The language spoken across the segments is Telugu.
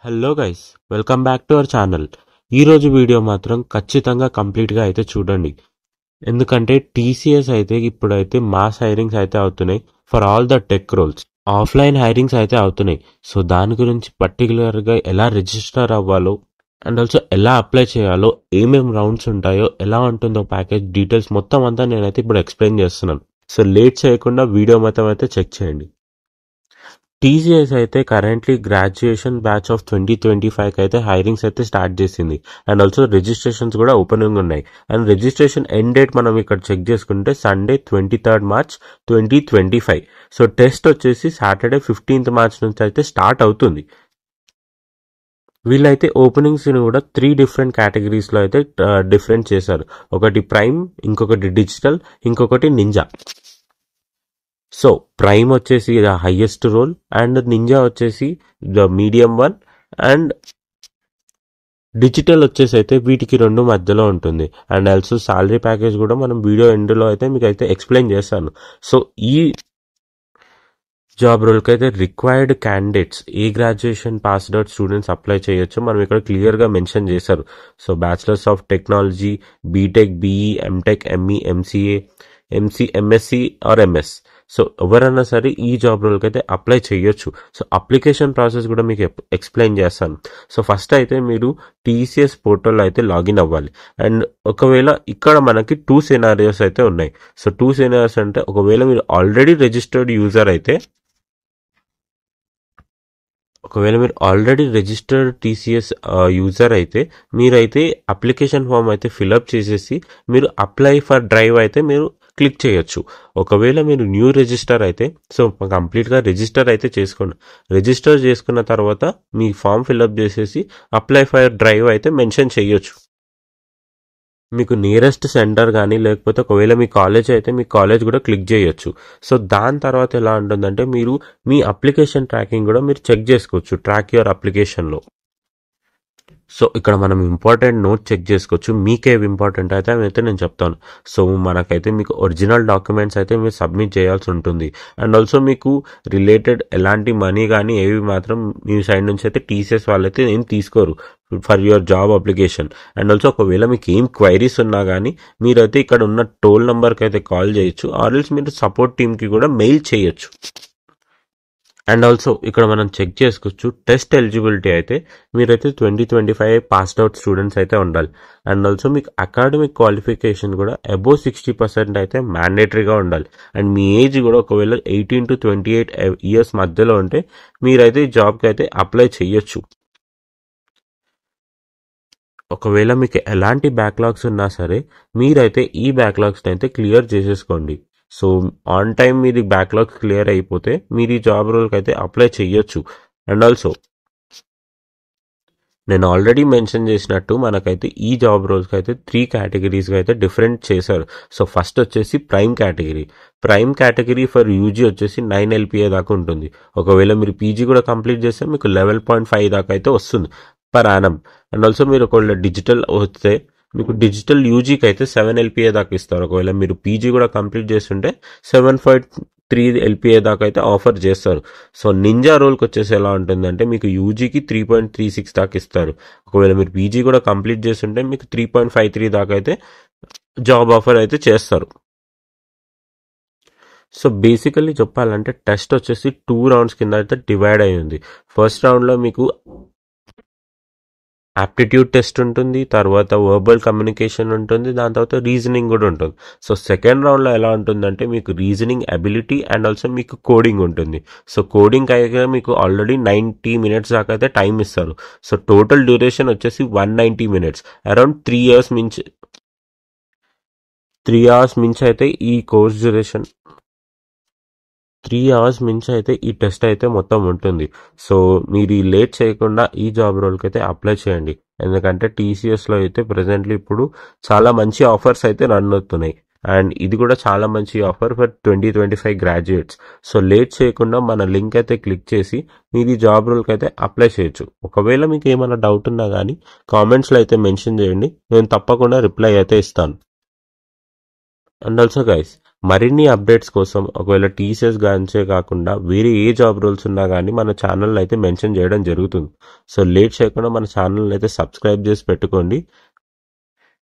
Hello guys, welcome back to our channel. ఈరోజు వీడియో మాత్రం ఖచ్చితంగా కంప్లీట్గా అయితే చూడండి. ఎందుకంటే టీసీఎస్ అయితే ఇప్పుడైతే మాస్ హైరింగ్స్ అయితే అవుతున్నాయి for all the tech roles. Offline hirings అయితే అవుతున్నాయి. సో దాని గురించి పర్టికులర్గా ఎలా రిజిస్టర్ అవ్వాలో అండ్ ఆల్సో ఎలా అప్లై చేయాలో, ఏమేం రౌండ్స్ ఉంటాయో, ఎలా ఉంటుందో ప్యాకేజ్ డీటెయిల్స్ మొత్తం అంతా నేనైతే ఇప్పుడు ఎక్స్ప్లెయిన్ చేస్తున్నాను. సో లేట్ చేయకుండా వీడియో మొత్తం అయితే చెక్ చేయండి. టీసీఎస్ అయితే కరెంట్లీ గ్రాడ్యుయేషన్ బ్యాచ్ ఆఫ్ 2025 అయితే హైరింగ్స్ అయితే స్టార్ట్ చేసింది. అండ్ ఆల్సో రిజిస్ట్రేషన్స్ కూడా ఓపెనింగ్ ఉన్నాయి. అండ్ రిజిస్ట్రేషన్ ఎండ్ డేట్ మనం ఇక్కడ చెక్ చేసుకుంటే Sunday 23rd March 2025. So test వచ్చేసి సాటర్డే 15th March నుంచి అయితే స్టార్ట్ అవుతుంది. వీళ్ళైతే ఓపెనింగ్స్ కూడా 3 డిఫరెంట్ కేటగిరీస్లో అయితే డిఫరెంట్ చేశారు. ఒకటి ప్రైమ్, ఇంకొకటి డిజిటల్, ఇంకొకటి నింజా. సో ప్రైమ్ వచ్చేసి the highest role and ninja వచ్చేసి the medium one and digital వచ్చేసి అయితే వీటికి రెండు మధ్యలో ఉంటుంది. అండ్ ఆల్సో సాలరీ ప్యాకేజ్ కూడా మనం వీడియో ఎండ్లో అయితే మీకు అయితే ఎక్స్ప్లెయిన్ చేస్తాను. సో ఈ జాబ్ రోల్కి అయితే రిక్వైర్డ్ క్యాండిడేట్స్ ఏ graduation passed out students apply చేయొచ్చు మనం ఇక్కడ క్లియర్గా మెన్షన్ చేశారు. So bachelors of technology, B Tech, BE, M Tech, ME, MCA, MSc or MS. So ఎవరైనా సరే ఈ జాబ్ రోల్కి అయితే అప్లై చేయొచ్చు. సో అప్లికేషన్ ప్రాసెస్ కూడా మీకు ఎక్స్ప్లెయిన్ చేస్తాను. సో ఫస్ట్ అయితే మీరు టీసీఎస్ పోర్టల్లో అయితే లాగిన్ అవ్వాలి. అండ్ ఒకవేళ ఇక్కడ మనకి 2 సినారియోస్ అయితే ఉన్నాయి. సో 2 సినారియోస్ అంటే ఒకవేళ మీరు ఆల్రెడీ రిజిస్టర్డ్ యూజర్ అయితే, టీసీఎస్ యూజర్ అయితే మీరైతే అప్లికేషన్ ఫామ్ అయితే ఫిల్అప్ చేసేసి మీరు అప్లై ఫర్ డ్రైవ్ అయితే మీరు క్లిక్ చేయొచ్చు. ఒకవేళ మీరు న్యూ రిజిస్టర్ అయితే సో కంప్లీట్గా రిజిస్టర్ అయితే చేసుకోండి. రిజిస్టర్ చేసుకున్న తర్వాత మీ ఫామ్ ఫిల్అప్ చేసేసి అప్లై ఫర్ డ్రైవ్ అయితే మెన్షన్ చేయొచ్చు. మీకు నియరెస్ట్ సెంటర్ కానీ లేకపోతే ఒకవేళ మీ కాలేజ్ అయితే మీ కాలేజ్ కూడా క్లిక్ చేయొచ్చు. సో దాని తర్వాత ఎలా ఉంటుందంటే మీరు మీ అప్లికేషన్ ట్రాకింగ్ కూడా మీరు చెక్ చేసుకోవచ్చు ట్రాక్ యువర్ అప్లికేషన్లో. సో ఇక్కడ మనం ఇంపార్టెంట్ నోట్ చెక్ చేసుకోవచ్చు. మీకేవి ఇంపార్టెంట్ అయితే నేను చెప్తాను. సో మనకైతే మీకు ఒరిజినల్ డాక్యుమెంట్స్ అయితే మీరు సబ్మిట్ చేయాల్సి ఉంటుంది. అండ్ ఆల్సో మీకు రిలేటెడ్ ఎలాంటి మనీ కానీ ఏవి మాత్రం మీ సైడ్ నుంచి అయితే టీసీఎస్ వాళ్ళైతే ఏం తీసుకోరు for your job application. And also ఒకవేళ మీకు ఏం క్వైరీస్ ఉన్నా కానీ మీరైతే ఇక్కడ ఉన్న టోల్ నెంబర్కి అయితే కాల్ చేయొచ్చు, ఆర్ఎల్స్ మీరు సపోర్ట్ టీమ్కి కూడా మెయిల్ చేయొచ్చు. అండ్ ఆల్సో ఇక్కడ మనం చెక్ చేసుకోవచ్చు టెస్ట్ ఎలిజిబిలిటీ అయితే మీరైతే 2025 పాస్డ్ అవుట్ స్టూడెంట్స్ అయితే ఉండాలి. అండ్ ఆల్సో మీకు అకాడమిక్ క్వాలిఫికేషన్ కూడా అబోవ్ 60% అయితే మ్యాండేటరీగా ఉండాలి. అండ్ మీ ఏజ్ కూడా ఒకవేళ 18 to 28 ఇయర్స్ మధ్యలో ఉంటే మీరైతే ఈ జాబ్కి అయితే అప్లై చేయొచ్చు. ఒకవేళ మీకు ఎలాంటి బ్యాక్లాగ్స్ ఉన్నా సరే మీరైతే ఈ బ్యాక్లాగ్స్ని అయితే క్లియర్ చేసేసుకోండి. సో ఆన్ టైం మీరు బ్యాక్లాగ్స్ క్లియర్ అయిపోతే మీరు ఈ జాబ్ రోల్కి అయితే అప్లై చేయొచ్చు. అండ్ ఆల్సో నేను ఆల్రెడీ మెన్షన్ చేసినట్టు మనకైతే ఈ జాబ్ రోల్స్కి అయితే 3 కేటగిరీస్గా అయితే డిఫరెంట్ చేశారు. సో ఫస్ట్ వచ్చేసి ప్రైమ్ కేటగిరీ ఫర్ యూజీ వచ్చేసి 9 LPA దాకా ఉంటుంది. ఒకవేళ మీరు పీజీ కూడా కంప్లీట్ చేస్తే మీకు 11.5 దాకా అయితే వస్తుంది పర్ యానం. అండ్ ఆల్సో మీరు ఒకవేళ డిజిటల్ వస్తే మీకు డిజిటల్ యూజీకి అయితే 7 LPA దాకా ఇస్తారు. ఒకవేళ మీరు పీజీ కూడా కంప్లీట్ చేస్తుంటే 7.3 LPA దాకా అయితే ఆఫర్ చేస్తారు. సో నింజా రోల్కి వచ్చేసి ఎలా ఉంటుందంటే మీకు యూజీకి 3.36 దాకా ఇస్తారు. ఒకవేళ మీరు పీజీ కూడా కంప్లీట్ చేస్తుంటే మీకు 3.53 దాకా అయితే జాబ్ ఆఫర్ అయితే చేస్తారు. సో బేసికల్లీ చెప్పాలంటే టెస్ట్ వచ్చేసి 2 రౌండ్స్ కింద అయితే డివైడ్ అయి ఉంది. ఫస్ట్ రౌండ్లో మీకు యాప్టిట్యూడ్ టెస్ట్ ఉంటుంది, తర్వాత వర్బల్ కమ్యూనికేషన్ ఉంటుంది, దాని తర్వాత రీజనింగ్ కూడా ఉంటుంది. సో సెకండ్ రౌండ్లో ఎలా ఉంటుందంటే మీకు రీజనింగ్ అబిలిటీ అండ్ ఆల్సో మీకు కోడింగ్ ఉంటుంది. సో కోడింగ్ అయితే మీకు ఆల్రెడీ 90 minutes దాకా అయితే టైం ఇస్తారు. సో టోటల్ డ్యూరేషన్ వచ్చేసి 190 minutes, అరౌండ్ 3 hours మించి అయితే ఈ కోర్స్ డ్యూరేషన్ 3 hours మించి అయితే ఈ టెస్ట్ అయితే మొత్తం ఉంటుంది. సో మీరు లేట్ చేయకుండా ఈ జాబ్ రోల్కి అయితే అప్లై చేయండి. ఎందుకంటే టీసీఎస్లో అయితే ప్రెసెంట్లీ ఇప్పుడు చాలా మంచి ఆఫర్స్ అయితే రన్ అవుతున్నాయి. అండ్ ఇది కూడా చాలా మంచి offer for 2025 graduates. So late చేయకుండా మన లింక్ అయితే క్లిక్ చేసి మీరు ఈ జాబ్ రోల్కి అయితే అప్లై చేయొచ్చు. ఒకవేళ మీకు ఏమైనా డౌట్ ఉన్నా కానీ కామెంట్స్లో అయితే మెన్షన్ చేయండి, నేను తప్పకుండా రిప్లై అయితే ఇస్తాను. అండ్ ఆల్సో గైస్, మరిన్ని అప్డేట్స్ కోసం ఒకవేళ టీసీఎస్ గాంచే కాకుండా వేరే ఏ జాబ్ రోల్స్ ఉన్నా కానీ మన ఛానల్ అయితే మెన్షన్ చేయడం జరుగుతుంది. సో లేట్ చేయకుండా మన ఛానల్ అయితే సబ్స్క్రైబ్ చేసి పెట్టుకోండి.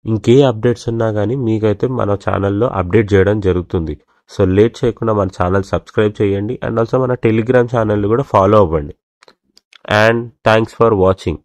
ఇంకే అప్డేట్స్ ఉన్నా కానీ మీకైతే మన ఛానల్లో అప్డేట్ చేయడం జరుగుతుంది. సో లేట్ చేయకుండా మన ఛానల్ సబ్స్క్రైబ్ చేయండి అండ్ ఆల్సో మన టెలిగ్రామ్ ఛానల్ కూడా ఫాలో అవ్వండి. And thanks for watching.